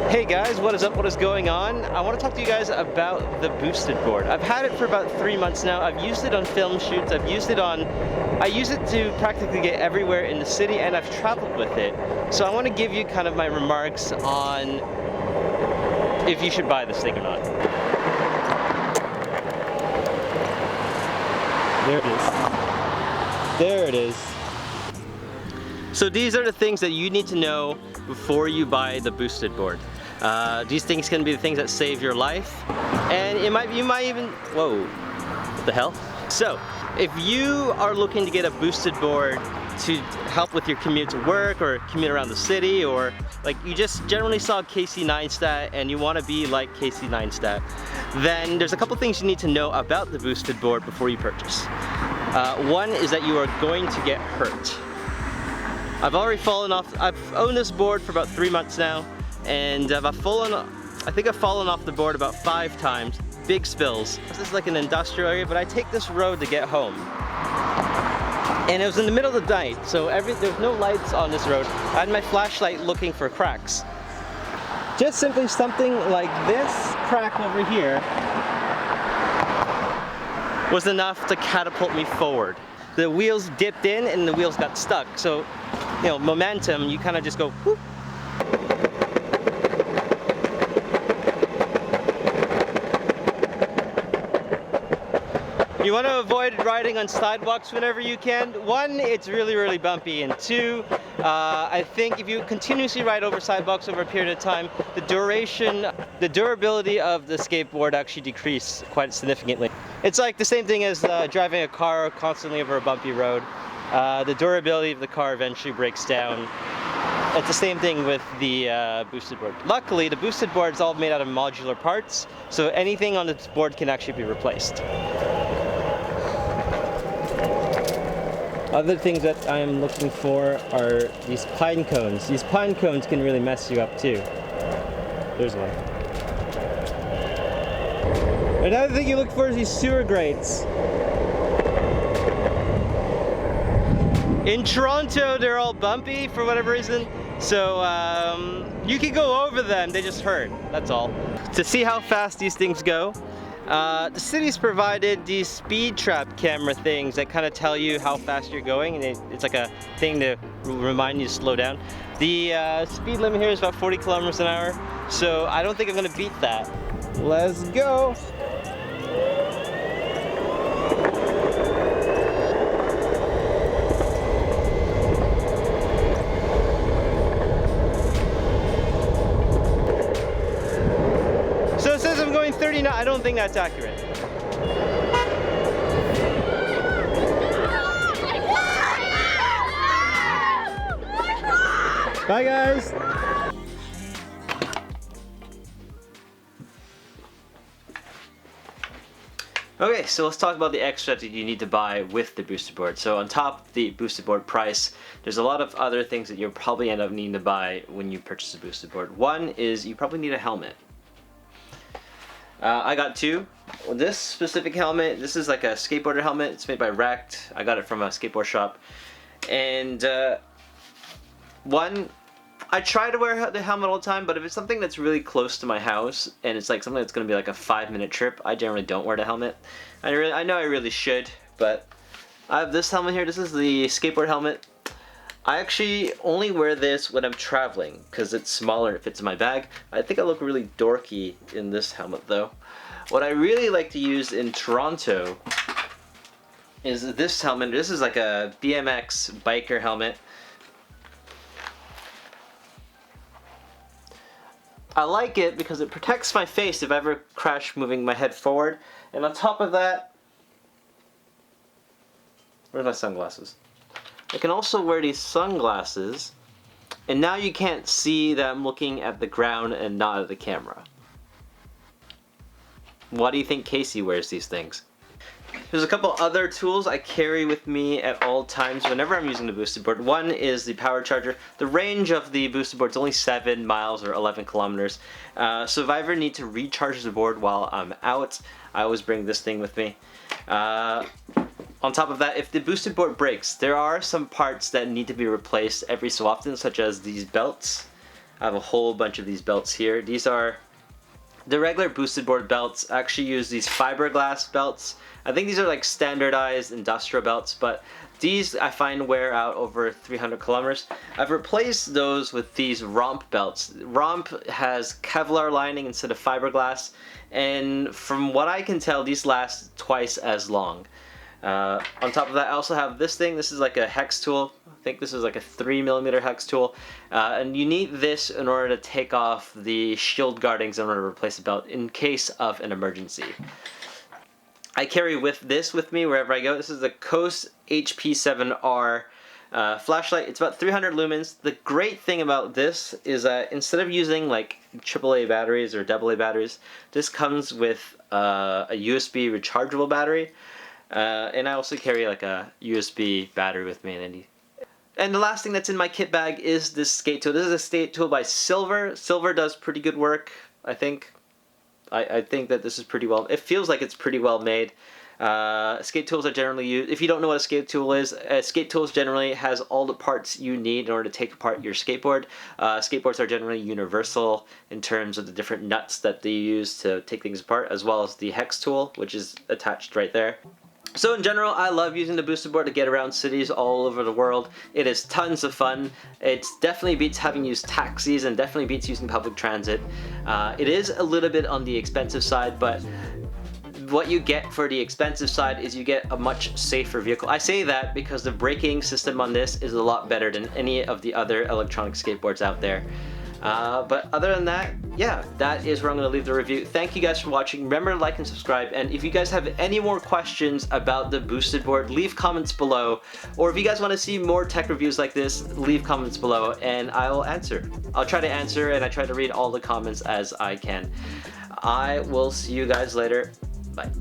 Hey guys, what is up? What is going on? I want to talk to you guys about the boosted board. I've had it for about 3 months now. I've used it on film shoots. I use it to practically get everywhere in the city, and I've traveled with it. So I want to give you kind of my remarks on if you should buy this thing or not. There it is. There it is. So these are the things that you need to know before you buy the boosted board. These things can be the things that save your life, and you might even, whoa, what the hell? So, if you are looking to get a boosted board to help with your commute to work or commute around the city, or like you just generally saw Casey Neistat and you want to be like Casey Neistat, then there's a couple things you need to know about the boosted board before you purchase. One is that you are going to get hurt. I've already fallen off. I've owned this board for about 3 months now, and I think I've fallen off the board about 5 times. Big spills. This is like an industrial area, but I take this road to get home. And it was in the middle of the night, so there's no lights on this road. I had my flashlight looking for cracks. Just simply something like this crack over here was enough to catapult me forward. The wheels dipped in and the wheels got stuck. So, you know, momentum, you kind of just go whoop. You want to avoid riding on sidewalks whenever you can. 1, it's really bumpy, and 2, I think if you continuously ride over sidewalks over a period of time, the durability of the skateboard actually decreases quite significantly. It's like the same thing as driving a car constantly over a bumpy road. The durability of the car eventually breaks down. It's the same thing with the boosted board. Luckily, the boosted board is all made out of modular parts, so anything on this board can actually be replaced. Other things that I'm looking for are these pine cones. These pine cones can really mess you up too. There's one. Another thing you look for is these sewer grates. In Toronto, they're all bumpy for whatever reason, so you can go over them, they just hurt, that's all. To see how fast these things go, the city's provided these speed trap camera things that kind of tell you how fast you're going, and it's like a thing to remind you to slow down. The speed limit here is about 40 kilometers an hour, so I don't think I'm going to beat that. Let's go! So it says I'm going 39. I don't think that's accurate. Bye guys! Okay, so let's talk about the extra that you need to buy with the boosted board. So on top of the boosted board price, there's a lot of other things that you'll probably end up needing to buy when you purchase a boosted board. One is you probably need a helmet. I got 2. This specific helmet, this is like a skateboarder helmet. It's made by Wrecked. I got it from a skateboard shop. And one, I try to wear the helmet all the time, but if it's something that's really close to my house and it's like something that's going to be like a 5-minute trip, I generally don't wear the helmet. I know I really should, but I have this helmet here. This is the skateboard helmet. I actually only wear this when I'm traveling because it's smaller and it fits in my bag. I think I look really dorky in this helmet though. What I really like to use in Toronto is this helmet. This is like a BMX biker helmet. I like it because it protects my face if I ever crash moving my head forward. And on top of that, where's my sunglasses? I can also wear these sunglasses, and now you can't see that I'm looking at the ground and not at the camera. Why do you think Casey wears these things? There's a couple other tools I carry with me at all times whenever I'm using the boosted board. One is the power charger. The range of the boosted board is only 7 miles or 11 kilometers. So if I ever need to recharge the board while I'm out, I always bring this thing with me. On top of that, if the boosted board breaks, there are some parts that need to be replaced every so often, such as these belts. I have a whole bunch of these belts here. These are the regular boosted board belts. I actually use these fiberglass belts. I think these are like standardized industrial belts, but these I find wear out over 300 kilometers. I've replaced those with these romp belts. Romp has Kevlar lining instead of fiberglass, and from what I can tell, these last twice as long. On top of that, I also have this thing. This is like a hex tool. I think this is like a 3mm hex tool. And you need this in order to take off the shield guardings in order to replace the belt in case of an emergency. I carry this with me wherever I go. This is the Coast HP7R flashlight. It's about 300 lumens. The great thing about this is that instead of using like AAA batteries or AA batteries, this comes with a USB rechargeable battery. And I also carry like a USB battery with me. And the last thing that's in my kit bag is this skate tool. This is a skate tool by Silver. Silver does pretty good work, I think. I think that this is pretty well, it feels like it's pretty well made. Skate tools are generally used, if you don't know what a skate tool is, skate tools generally has all the parts you need in order to take apart your skateboard. Skateboards are generally universal in terms of the different nuts that they use to take things apart, as well as the hex tool, which is attached right there. So in general, I love using the boosted board to get around cities all over the world. It is tons of fun. It definitely beats having used taxis and definitely beats using public transit. It is a little bit on the expensive side, but what you get for the expensive side is you get a much safer vehicle. I say that because the braking system on this is a lot better than any of the other electronic skateboards out there. But other than that, yeah, that is where I'm going to leave the review. Thank you guys for watching. Remember to like and subscribe, and if you guys have any more questions about the boosted board, leave comments below, or if you guys want to see more tech reviews like this, leave comments below and I will answer. I'll try to answer, and I try to read all the comments as I can. I will see you guys later. Bye.